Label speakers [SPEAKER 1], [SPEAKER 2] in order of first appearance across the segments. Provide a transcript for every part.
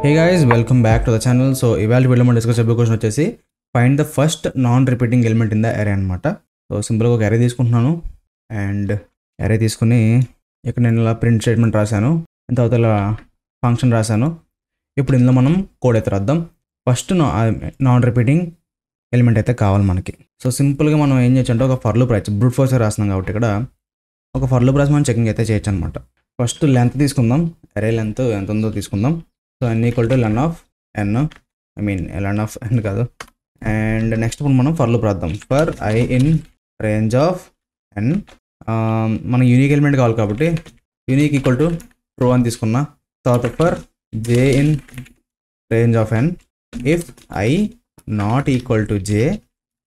[SPEAKER 1] Hey guys, welcome back to the channel. So ఇవాళ వీడియోలో మనం డిస్కస్ చేయబోయే క్వశ్చన్ వచ్చేసి find the first non repeating element in the అరే అనమాట. సో సింపుల్గా ఒక అరే తీసుకుంటున్నాను అండ్ అరే తీసుకుని ఇక్కడ నేను ఇలా ప్రింట్ స్టేట్మెంట్ రాశాను, తర్వాత ఇలా ఫంక్షన్ రాశాను. ఇప్పుడు ఇందులో మనం కోడ్ అయితే రాద్దాం. ఫస్ట్ నాన్ రిపీటింగ్ ఎలిమెంట్ అయితే కావాలి మనకి. సో సింపుల్గా మనం ఏం చేయొచ్చు అంటే ఒక ఫర్ లూప్ రాయచ్చు. బ్రూట్ ఫోర్స్ రాస్తున్నాం కాబట్టి ఇక్కడ ఒక ఫర్ లూప్ రాసి మనం చెకింగ్ అయితే చేయొచ్చు అనమాట. ఫస్ట్ లెంత్ తీసుకుందాం, అరే లెంత్ ఎంత ఉందో తీసుకుందాం. So n equal to ln of n, ln of n కాదు. అండ్ నెక్స్ట్ ఇప్పుడు మనం ఫర్ లూప్ రాద్దాం. For I in range of n, మన యూనిక్ ఎలిమెంట్ కావాలి కాబట్టి యూనిక్ ఈక్వల్ టు ట్రూ అని తీసుకున్నా. తర్వాత for j in range of n if I not equal to j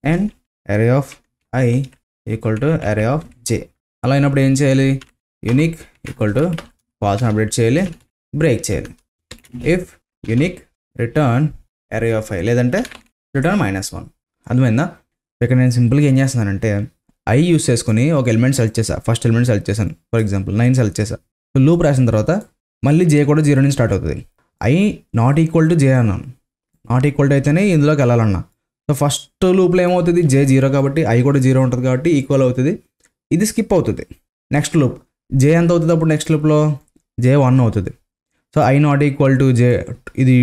[SPEAKER 1] and అరే ఆఫ్ I ఈక్వల్ టు అరే of j. అలా అయినప్పుడు ఏం చేయాలి? Unique equal to falls update చేయాలి, బ్రేక్ చేయాలి. ఇఫ్ యూనిక్ రిటర్న్ అరే ఆఫ్ I లేదంటే రిటర్న్ -1. అర్థమైందా? ఇక్కడ నేను సింపుల్గా ఏం చేస్తున్నానంటే I యూస్ చేసుకుని ఒక ఎలిమెంట్ సెలెక్ట్ చేశాను. ఫస్ట్ ఎలిమెంట్ సెలెక్ట్ చేశాను, ఫర్ ఎగ్జాంపుల్ 9 సెలెక్ట్ చేశాను. సో లూప్ రాసిన తర్వాత మళ్ళీ j కూడా 0 నుంచి స్టార్ట్ అవుతుంది. I not equal to j అన్నాను. నాట్ ఈక్వల్ టు అయితేనే ఇందులోకి వెళ్ళాలన్నా. సో ఫస్ట్ లూప్లో ఏమవుతుంది? j 0 కాబట్టి I కూడా 0 ఉంటుంది కాబట్టి ఈక్వల్ అవుతుంది. ఇది స్కిప్ అవుతుంది. నెక్స్ట్ లూప్ j ఎంత అవుతుంది? అప్పుడు నెక్స్ట్ లూప్లో j 1 అవుతుంది. So I not equal to j ఇది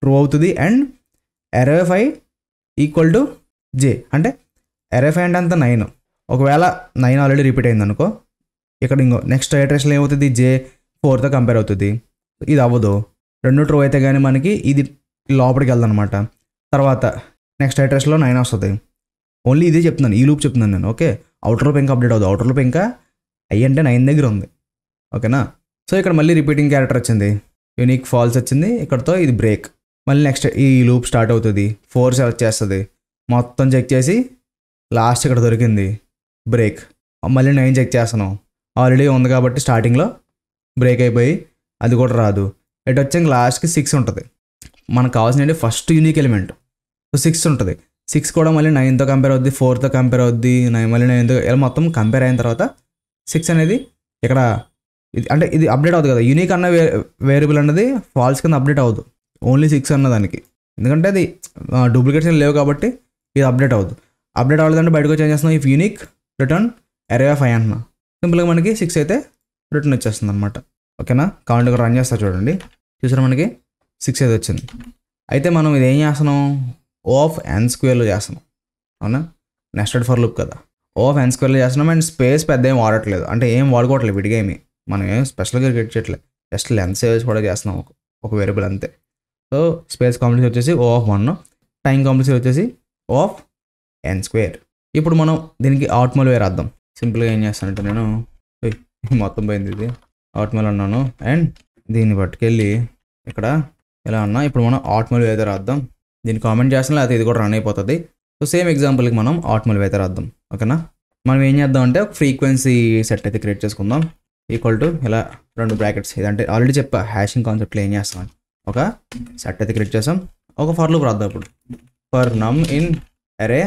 [SPEAKER 1] ట్రూ అవుతుంది. అండ్ అరే of I equal to j అంటే అరే ఆఫ్ I అంటే అంత 9. ఒకవేళ 9 ఆల్రెడీ రిపీట్ అయింది అనుకో, ఇక్కడ ఇంకో నెక్స్ట్ ఐటరేషన్లో ఏమవుతుంది? j 4తో కంపేర్ అవుతుంది. ఇది అవ్వదు. రెండు ట్రూ అయితే కానీ మనకి ఇది లోపలికి వెళ్దాం అనమాట. తర్వాత నెక్స్ట్ ఐటరేషన్లో 9 వస్తుంది. ఓన్లీ ఇదే చెప్తున్నాను, ఈ లూప్ చెప్తున్నాను నేను. ఓకే, అవుటర్ లూప్ ఇంకా అప్డేట్ అవుతుంది. అవుటర్ లూప్ ఇంకా I అంటే 9 దగ్గర ఉంది. ఓకేనా? సో ఇక్కడ మళ్ళీ రిపీటింగ్ క్యారెక్టర్ వచ్చింది, యూనిక్ ఫాల్స్ వచ్చింది. ఇక్కడతో ఇది బ్రేక్. మళ్ళీ నెక్స్ట్ ఈ లూప్ స్టార్ట్ అవుతుంది, 4 సెలెక్ట్ చేస్తుంది, మొత్తం చెక్ చేసి లాస్ట్ ఇక్కడ దొరికింది బ్రేక్. మళ్ళీ 9 చెక్ చేస్తున్నాం, ఆల్రెడీ ఉంది కాబట్టి స్టార్టింగ్లో బ్రేక్ అయిపోయి అది కూడా రాదు. ఇటు వచ్చి లాస్ట్కి 6 ఉంటుంది. మనకు కావాల్సిన ఫస్ట్ యూనిక్ ఎలిమెంట్. సో 6 ఉంటుంది. 6 కూడా మళ్ళీ 9తో కంపేర్ అవుద్ది, 4తో కంపేర్ అవుద్ది, మళ్ళీ 9తో ఇలా మొత్తం కంపేర్ అయిన తర్వాత 6 అనేది ఇక్కడ అంటే ఇది అప్డేట్ అవుతుంది కదా. యూనిక్ అన్న వేరియబుల్ అన్నది ఫాల్స్ కింద అప్డేట్ అవ్వదు, ఓన్లీ 6 అన్న దానికి. ఎందుకంటే అది డూప్లికేట్స్ లేవు కాబట్టి ఇది అప్డేట్ అవ్వదు. అప్డేట్ అవ్వలేదంటే బయటకు వచ్చి ఏం చేస్తున్నాం? ఇఫ్ యూనిక్ రిటర్న్ అరే ఆఫ్ I అంటున్నా. సింపుల్గా మనకి 6 అయితే రిటర్న్ వచ్చేస్తుంది అనమాట. ఓకేనా? కౌంట్ రన్ చేస్తా చూడండి, చూసారా మనకి 6 అయితే వచ్చింది. అయితే మనం ఇది ఏం చేస్తున్నాం? O ఆఫ్ n² చేస్తున్నాం. అవునా? నెస్టెడ్ ఫర్ లూప్ కదా. O ఆఫ్ n² చేస్తున్నాం. అండ్ స్పేస్ పెద్ద ఏం వాడట్లేదు, అంటే ఏం వాడుకోవట్లేదు విడిగా ఏమి. మనం ఏం స్పెషల్గా క్రియేట్ చేయట్లేదు, జస్ట్ లెంత్ సేవ్స్ కూడా చేస్తున్నాం ఒక వేరియబుల్ అంతే. సో స్పేస్ కాంప్లెక్సిటీ వచ్చేసి O ఆఫ్ 1, టైం కాంప్లెక్సిటీ వచ్చేసి O ఆఫ్ n². ఇప్పుడు మనం దీనికి అవుట్మల్ వేర్ రాద్దాం. సింపుల్గా ఏం చేస్తానంటే నేను మొత్తం పోయింది, ఇది అవుట్మల్ అన్నాను. అండ్ దీన్ని పట్టుకెళ్ళి ఇక్కడ ఇలా అన్నా. ఇప్పుడు మనం అవుట్మల్ వేర్ రాద్దాం. దీన్ని కామెంట్ చేస్తున్నా, లేకపోతే ఇది కూడా రన్ అయిపోతుంది. సో సేమ్ ఎగ్జాంపుల్కి మనం అవుట్మల్ వేర్ రాద్దాం. ఓకేనా? మనం ఏం చేద్దాం అంటే ఒక ఫ్రీక్వెన్సీ సెట్ అయితే క్రియేట్ చేసుకుందాం. ఈక్వల్ టు ఇలా 2 బ్రాకెట్స్. ఇదంటే ఆల్రెడీ చెప్పా హ్యాషింగ్ కాన్సెప్ట్లో ఏం చేస్తాం. ఒక సెట్ అయితే క్రియేట్ చేసాం. ఒక ఫర్ లూప్ రాద్దాం. ఇప్పుడు ఫర్ నమ్ ఇన్ అరే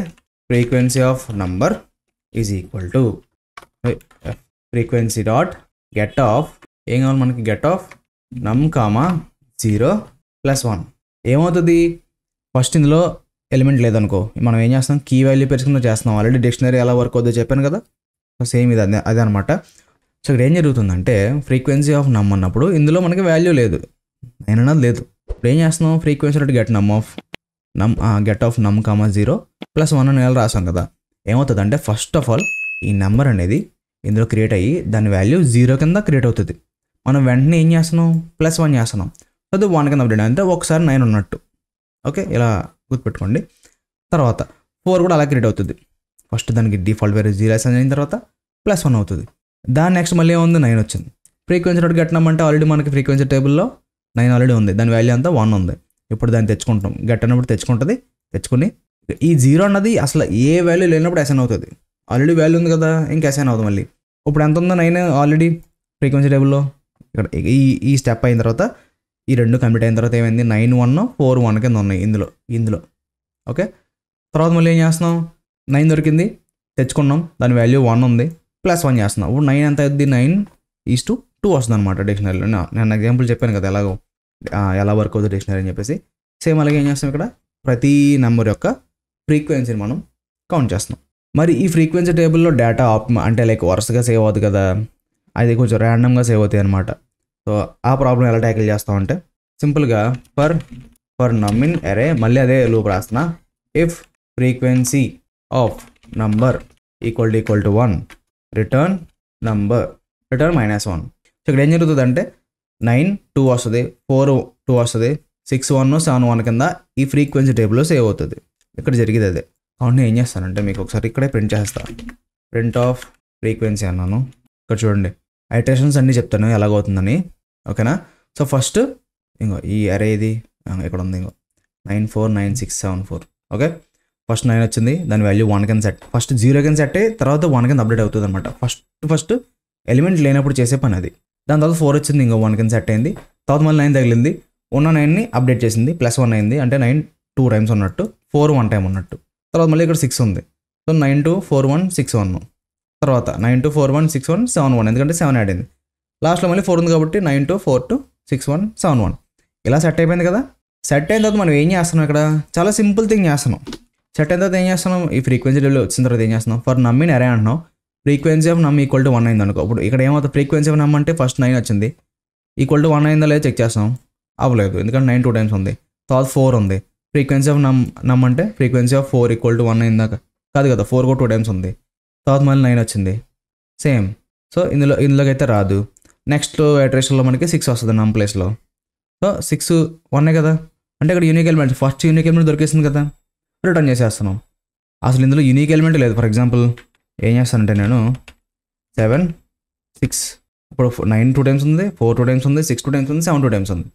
[SPEAKER 1] frequency of number is equal to frequency dot get off ఏం కావాలి మనకి? గెట్ ఆఫ్ నమ్ కామా 0 + 1. ఏమవుతుంది? ఫస్ట్ ఇందులో ఎలిమెంట్ లేదనుకో, మనం ఏం చేస్తాం? కీ వాల్యూ పెంచుకుందో చేస్తున్నాం. ఆల్రెడీ డిక్షనరీ ఎలా వర్క్ అవుతుందో చెప్పాను కదా. సో సేమ్ ఇది అదే అనమాట. సో ఇక్కడ ఏం జరుగుతుందంటే ఫ్రీక్వెన్సీ ఆఫ్ నమ్ అన్నప్పుడు ఇందులో మనకి వాల్యూ లేదు, 9 అన్నది లేదు. ఇప్పుడు ఏం చేస్తున్నాం? ఫ్రీక్వెన్సీ డాట్ గెట్ ఆఫ్ నమ్ కామా 0 + 1 అని రాసాం కదా. ఏమవుతుంది అంటే ఫస్ట్ ఆఫ్ ఆల్ ఈ నెంబర్ అనేది ఇందులో క్రియేట్ అయ్యి దాని వాల్యూ 0 కింద క్రియేట్ అవుతుంది. మనం వెంటనే ఏం చేస్తున్నాం? +1 చేస్తున్నాం. అది 1 కింద అప్డేట్ అంటే ఒకసారి 9 ఉన్నట్టు. ఓకే, ఇలా గుర్తుపెట్టుకోండి. తర్వాత 4 కూడా అలా క్రియేట్ అవుతుంది. ఫస్ట్ దానికి డిఫాల్ట్ వేరే 0 అయిన తర్వాత +1 అవుతుంది. దాని నెక్స్ట్ మళ్ళీ ఏముంది? 9 వచ్చింది. ఫ్రీక్వెన్సీ డాట్ గెట్ నమ్ అంటే ఆల్రెడీ మనకి ఫ్రీక్వెన్సీ టేబుల్లో 9 ఆల్రెడీ ఉంది, దాని వాల్యూ అంతా 1 ఉంది. ఇప్పుడు దాన్ని తెచ్చుకుంటాం. గెట్ అన్నప్పుడు తెచ్చుకుంటుంది. తెచ్చుకుని ఈ 0 అన్నది అసలు ఏ వాల్యూ లేనప్పుడు అసైన్ అవుతుంది. ఆల్రెడీ వాల్యూ ఉంది కదా, ఇంకా అసైన్ అవుతుంది మళ్ళీ. ఇప్పుడు ఎంత ఉందో 9 ఆల్రెడీ ఫ్రీక్వెన్సీ టేబుల్లో. ఇక్కడ ఈ స్టెప్ అయిన తర్వాత ఈ 2 కంప్లీట్ అయిన తర్వాత ఏమైంది? 9 1 4 1 కింద ఉన్నాయి ఇందులో. ఓకే, తర్వాత మళ్ళీ ఏం చేస్తున్నాం? 9 దొరికింది, తెచ్చుకున్నాం, దాని వాల్యూ 1 ఉంది, +1 చేస్తున్నాం. ఇప్పుడు 9 ఎంత అవుతుంది? 9:2 వస్తుంది అనమాట డిక్షనరీలో. నేను ఎగ్జాంపుల్ చెప్పాను కదా ఎలాగో. ఎలా వర్క్ అవుతుంది డిక్షనరీ అని చెప్పేసి. సేమ్ అలాగే ఏం చేస్తాం ఇక్కడ ప్రతి నెంబర్ యొక్క ఫ్రీక్వెన్సీని మనం కౌంట్ చేస్తున్నాం. మరి ఈ ఫ్రీక్వెన్సీ టేబుల్లో డేటా అంటే లైక్ వరుసగా సేవ్ అవుతుంది కదా, అది కొంచెం ర్యాండమ్గా సేవ్ అవుతాయి అనమాట. సో ఆ ప్రాబ్లం ఎలా ట్యాకిల్ చేస్తామంటే సింపుల్గా ఫర్ నమ్ ఇన్ అరే, మళ్ళీ అదే లూప్ రాస్తున్నా, if frequency of number equal to 1 return -1. So ఇక్కడ ఏం జరుగుతుంది అంటే 9 2 వస్తుంది, 4 2 వస్తుంది, 6 1 7 1 కింద ఈ ఫ్రీక్వెన్సీ టేబుల్లో సేవ్ అవుతుంది. ఇక్కడ జరిగేది అదే. కాబట్టి నేను ఏం చేస్తానంటే మీకు ఒకసారి ఇక్కడే ప్రింట్ చేస్తాను. ప్రింట్ ఆఫ్ ఫ్రీక్వెన్సీ అన్నాను. ఇక్కడ చూడండి ఐటరేషన్స్ అన్నీ చెప్తాను ఎలాగవుతుందని, ఓకేనా. సో ఫస్ట్ ఇంకో ఈ అరే ఇది ఇక్కడ ఉంది, ఇంకో 9 4 9 6 7 4. ఓకే, ఫస్ట్ 9 వచ్చింది, దాని వాల్యూ 1 కింద సెట్, ఫస్ట్ 0 కింద సెట్ అయ్యి తర్వాత 1 కింద అప్డేట్ అవుతుంది అనమాట. ఫస్ట్ ఎలిమెంట్ లేనప్పుడు చేసే పని అది. దాని తర్వాత 4 వచ్చింది, ఇంకో 1 కింద సెట్ అయింది, తర్వాత మళ్ళీ 9 తగిలింది, ఉన్న 9ని అప్డేట్ చేసింది, +1 అయింది, అంటే 9 2 టైమ్స్ ఉన్నట్టు, 4 1 టైం ఉన్నట్టు. తర్వాత మళ్ళీ ఇక్కడ 6 ఉంది, సో 9 2 4 1 6 1, తర్వాత 9 2 4 1 6 1 7 1, ఎందుకంటే 7 యాడ్ అయింది, లాస్ట్లో మళ్ళీ 4 ఉంది కాబట్టి 9 2 4 2 6 1 7 1. ఇలా సెట్ అయిపోయింది కదా. సెట్ అయిన తర్వాత మనం ఏం చేస్తున్నాం, ఇక్కడ చాలా సింపుల్ థింగ్ చేస్తున్నాం. సెట్ అయిన తర్వాత ఏం చేస్తున్నాం, ఈ ఫ్రీక్వెన్సీ టేబుల్ వచ్చిన తర్వాత ఏం చేస్తున్నాం, ఫర్ నమ్ ఇన్ అరే అంటున్నాం, ఫ్రీక్వెన్సీ ఆఫ్ నమ్ ఈక్వల్ టు 1 అయింది అనుకో. ఇప్పుడు ఇక్కడ ఏమవుతుంది, ఫ్రీక్వెన్సీ ఆఫ్ నమ్ అంటే ఫస్ట్ 9 వచ్చింది, ఈక్వల్ టు 1 అయిందా లేదా చెక్ చేస్తాం, అవ్వలేదు ఎందుకంటే 9 2 టైమ్స్ ఉంది, తర్వాత 4 ఉంది, ఫ్రీక్వెన్సీ ఆఫ్ నమ్ అంటే ఫ్రీక్వెన్సీ ఆఫ్ 4 ఈక్వల్ టు 1 అయిందాక కాదు కదా, 4 కూడా 2 టైమ్స్ ఉంది, తర్వాత మళ్ళీ 9 వచ్చింది సేమ్. సో ఇందులోకి అయితే రాదు. నెక్స్ట్ ఇటరేషన్లో మనకి 6 వస్తుంది నమ్ ప్లేస్లో. సో 6 1 కదా, అంటే ఇక్కడ unique element, first unique element దొరికేసింది కదా, రిటర్న్ చేసేస్తున్నాం. అసలు ఇందులో యూనిక్ ఎలిమెంట్ లేదు. ఫర్ ఎగ్జాంపుల్ ఏం చేస్తానంటే నేను 7 6, ఇప్పుడు 9 2 టైమ్స్ ఉంది, 4 2 టైమ్స్ ఉంది, 6 2 టైమ్స్ ఉంది, 7 2 టైమ్స్ ఉంది.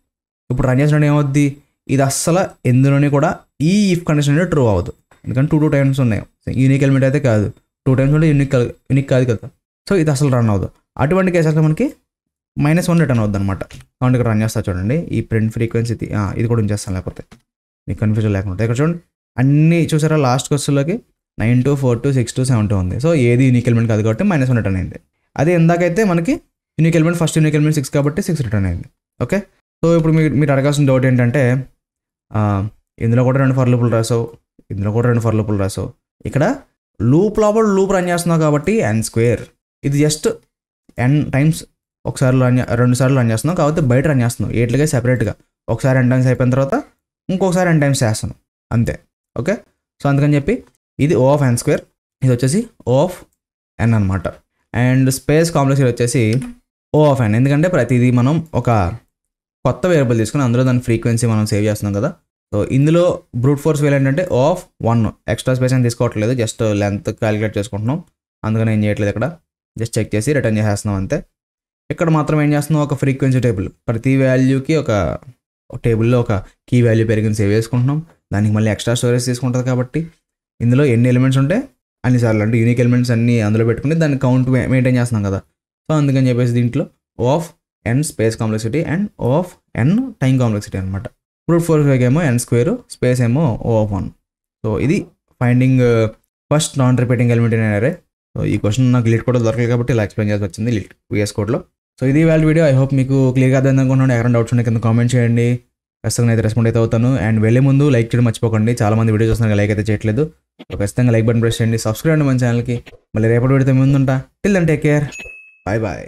[SPEAKER 1] ఇప్పుడు రన్ చేసినట్టు ఏమవుద్ది, ఇది అస్సలు ఎందులోని కూడా ఈ ఇఫ్ కండిషన్ అనేది ట్రూ అవ్వదు, ఎందుకంటే 2 టైమ్స్ ఉన్నాయి, యూనిక్ ఎలిమెంట్ అయితే కాదు, 2 టైమ్స్ ఉంటే యూనిక్ కాదు కదా. సో ఇది అసలు రన్ అవ్వదు. అటువంటి కేసెస్లో మనకి -1 రిటర్న్ అవుద్ది అనమాట. కాబట్టి ఇక్కడ రన్ చేస్తా చూడండి, ఈ ప్రింట్ ఫ్రీక్వెన్సీ ఇది కూడా ఉంచేస్తాను, లేకపోతే మీకు కన్ఫ్యూజన్ లేకుండా. ఇక్కడ చూడండి అన్నీ చూసారా, లాస్ట్ క్వశ్చన్లోకి 9 2 4 2 6 2 7 2 ఉంది. సో ఏది యూనిక్ ఎలిమెంట్ కాదు కాబట్టి -1 రిటర్న్ అయింది. అదే ఎందాకైతే మనకి unique element, first unique element 6 కాబట్టి 6 రిటర్న్ అయింది. ఓకే, సో ఇప్పుడు మీరు అడగాల్సిన డౌట్ ఏంటంటే, ఇందులో కూడా 2 ఫర్ లూపులు రాసావు, ఇందులో కూడా 2 ఫర్ లూపులు రాసావు, ఇక్కడ లూప్ లోపల లూప్ రన్ చేస్తున్నావు కాబట్టి n², ఇది జస్ట్ n టైమ్స్ ఒకసారి 2 సార్లు రన్ చేస్తున్నావు కాబట్టి బయట రన్ చేస్తున్నావు ఏట్లుగా సెపరేట్గా. ఒకసారి n టైమ్స్ అయిపోయిన తర్వాత ఇంకొకసారి n టైమ్స్ చేస్తాను అంతే. ఓకే, సో అందుకని చెప్పి ఇది O ఆఫ్ n², ఇది వచ్చేసి O ఆఫ్ n అనమాట. అండ్ స్పేస్ కాంప్లెక్సిటీ వచ్చేసి O ఆఫ్ n, ఎందుకంటే ప్రతిదీ మనం ఒక కొత్త వేరియబుల్ తీసుకుని అందులో దాని ఫ్రీక్వెన్సీ మనం సేవ్ చేస్తున్నాం కదా. సో ఇందులో బ్రూట్ ఫోర్స్ వేల్ ఏంటంటే O ఆఫ్ 1, ఎక్స్ట్రా స్పేస్ అని తీసుకోవట్లేదు, జస్ట్ లెంత్ క్యాలిక్యులేట్ చేసుకుంటున్నాం, అందుకని ఏం చేయట్లేదు, ఇక్కడ జస్ట్ చెక్ చేసి రిటర్న్ చేసేస్తున్నాం అంతే. ఇక్కడ మాత్రం ఏం చేస్తున్నాం, ఒక ఫ్రీక్వెన్సీ టేబుల్, ప్రతి వాల్యూకి ఒక టేబుల్లో ఒక కీ వాల్యూ పెరిగిన సేవ్ చేసుకుంటున్నాం, దానికి మళ్ళీ ఎక్స్ట్రా స్టోరేజ్ తీసుకుంటుంది కాబట్టి ఇందులో ఎన్ని ఎలిమెంట్స్ ఉంటే అన్నిసార్లు, అంటే యూనిక్ ఎలిమెంట్స్ అన్ని అందులో పెట్టుకుని దాన్ని కౌంట్ మెయింటైన్ చేస్తున్నాం కదా. సో అందుకని చెప్పేసి దీంట్లో O of n space complexity and O of n time complexity అనమాట. బ్రూట్ ఫోర్స్ ఏమో n², స్పేస్ ఏమో O ఆఫ్ 1. సో ఇది finding first non repeating element in అరే. సో ఈ క్వశ్చన్ నాకు లిట్ కోడ్ దొరకలేదు కాబట్టి ఇలా ఎక్స్ప్లెయిన్ చేసి వచ్చింది లిట్ VS కోడ్లో. సో ఇది వాళ్ళ వీడియో. ఐ హోప్ మీకు క్లియర్గా అర్థం అనుకుంటున్నాను. ఎవరైనా డౌట్స్ ఉంటే కింద కామెంట్ చేయండి, ఖచ్చితంగా అయితే రెస్పాండ్ అయితే అవుతాను. అండ్ వెళ్ళే ముందు లైక్ చేయడం మర్చిపోకండి, చాలా మంది వీడియో చూస్తున్నారు లైక్ అయితే చేయట్లేదు. సో ఖచ్చితంగా లైక్ బటన్ ప్రెస్ చేయండి, సబ్స్క్రైబ్ అండి మన ఛానల్కి. మళ్ళీ రేపటి వీడియోతో ముందుంటా. Till then take care, bye bye.